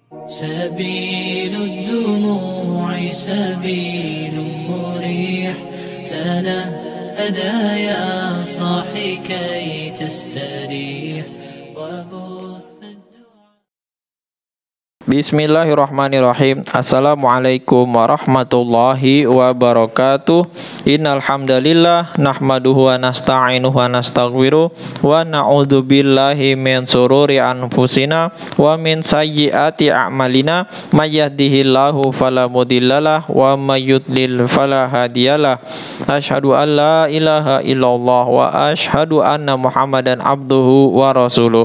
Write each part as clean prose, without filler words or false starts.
سبيل الدموع سبيل مريح تنهدى يا صاحي كي تستريح وبث Bismillahirrahmanirrahim. Assalamualaikum warahmatullahi wabarakatuh. Innal hamdalillah nahmaduhu wa nasta'inuhu wa nastaghfiruh wa na'udzu billahi min sururi anfusina wa min sayyiati a'malina may yahdihillahu fala mudhillalah wa may yudlil fala hadiyalah. Asyhadu an la ilaha illallah wa asyhadu anna Muhammadan abduhu wa rasuluh.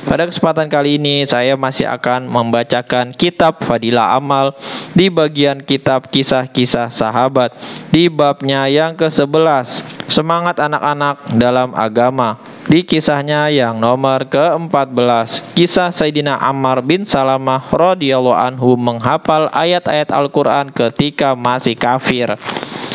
Pada kesempatan kali ini saya masih akan membaca kitab Fadilah Amal di bagian kitab Kisah-Kisah Sahabat di babnya yang ke-11, Semangat Anak-anak dalam Agama. Di kisahnya yang nomor ke-14, kisah Sayyidina Ammar bin Salamah radhiyallahu anhu menghafal ayat-ayat Al-Quran ketika masih kafir.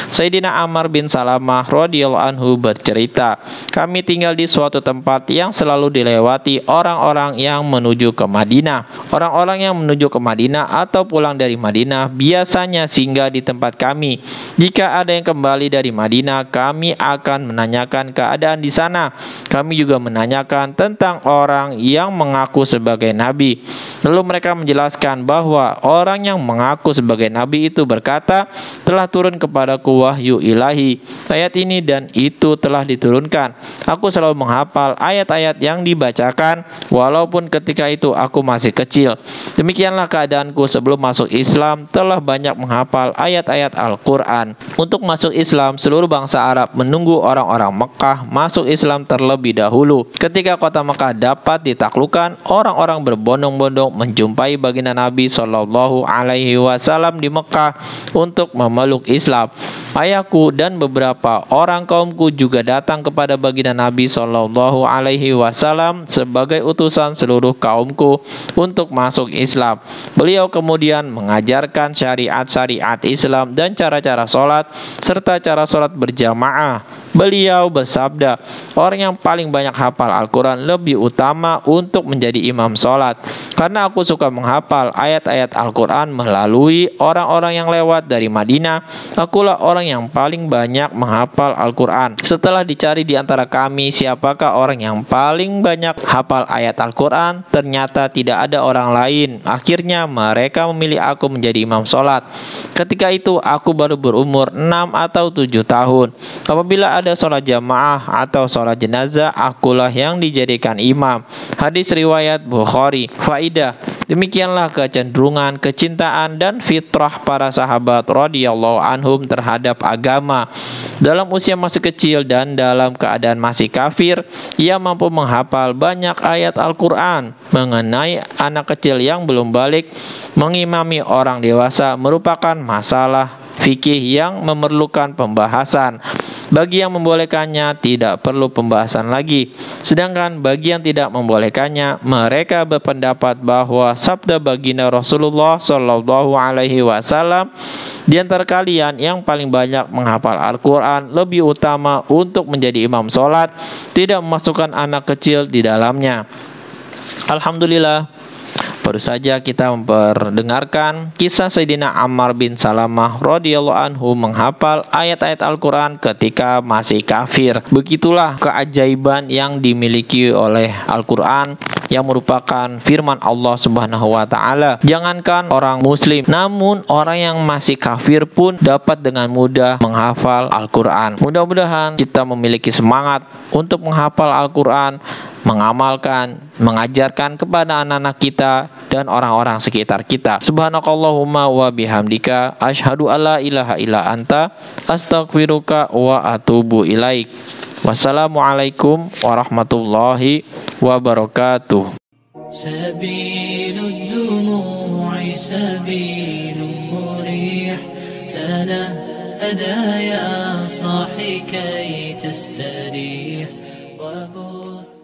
Sayyidina Ammar bin Salamah radhiyallahu anhu bercerita, kami tinggal di suatu tempat yang selalu dilewati orang-orang yang menuju ke Madinah. Orang-orang yang menuju ke Madinah atau pulang dari Madinah biasanya singgah di tempat kami. Jika ada yang kembali dari Madinah, kami akan menanyakan keadaan di sana. Kami juga menanyakan tentang orang yang mengaku sebagai nabi. Lalu mereka menjelaskan bahwa orang yang mengaku sebagai nabi itu berkata, telah turun kepadaku wahyu ilahi. Ayat ini dan itu telah diturunkan. Aku selalu menghafal ayat-ayat yang dibacakan walaupun ketika itu aku masih kecil. Demikianlah keadaanku sebelum masuk Islam, telah banyak menghafal ayat-ayat Al-Quran. Untuk masuk Islam, seluruh bangsa Arab menunggu orang-orang Mekah masuk Islam terlebih dahulu. Ketika kota Mekah dapat ditaklukkan, orang-orang berbondong-bondong menjumpai baginda Nabi Shallallahu Alaihi Wasallam di Mekah untuk memeluk Islam. Ayahku dan beberapa orang kaumku juga datang kepada baginda Nabi Shallallahu Alaihi Wasallam sebagai utusan seluruh kaumku untuk masuk Islam. Beliau kemudian mengajarkan syariat-syariat Islam dan cara-cara sholat serta cara sholat berjamaah. Beliau bersabda, orang yang paling banyak hafal Al-Quran lebih utama untuk menjadi imam sholat, karena aku suka menghafal ayat-ayat Al-Quran melalui orang-orang yang lewat dari Madinah. Akulah orang yang paling banyak menghafal Al-Quran. Setelah dicari di antara kami siapakah orang yang paling banyak hafal ayat Al-Quran, ternyata tidak ada orang lain. Akhirnya mereka memilih aku menjadi imam sholat. Ketika itu aku baru berumur 6 atau 7 tahun. Apabila ada sholat jamaah atau sholat jenazah, akulah yang dijadikan imam. Hadis riwayat Bukhari. Faidah, demikianlah kecenderungan, kecintaan dan fitrah para sahabat radhiyallahu anhum terhadap agama. Dalam usia masih kecil dan dalam keadaan masih kafir, ia mampu menghafal banyak ayat Al-Quran. Mengenai anak kecil yang belum balik, mengimami orang dewasa merupakan masalah fikih yang memerlukan pembahasan. Bagi yang membolehkannya tidak perlu pembahasan lagi. Sedangkan bagi yang tidak membolehkannya, mereka berpendapat bahwa sabda baginda Rasulullah Shallallahu Alaihi Wasallam, di antara kalian yang paling banyak menghafal Al-Quran lebih utama untuk menjadi imam sholat, tidak memasukkan anak kecil di dalamnya. Alhamdulillah, baru saja kita memperdengarkan kisah Sayyidina Ammar bin Salamah radhiyallahu anhu menghafal ayat-ayat Al-Quran ketika masih kafir. Begitulah keajaiban yang dimiliki oleh Al-Quran yang merupakan firman Allah Subhanahu wa taala. Jangankan orang muslim, namun orang yang masih kafir pun dapat dengan mudah menghafal Al-Quran. Mudah-mudahan kita memiliki semangat untuk menghafal Al-Quran, mengamalkan, mengajarkan kepada anak-anak kita dan orang-orang sekitar kita. Subhanakallahumma wa bihamdika asyhadu alla ilaha illa anta astaghfiruka wa atubu ilaik. Wassalamualaikum warahmatullahi wabarakatuh. سبيل الدموع سبيل مريح تنهدى يا صاحي كي تستريح وبث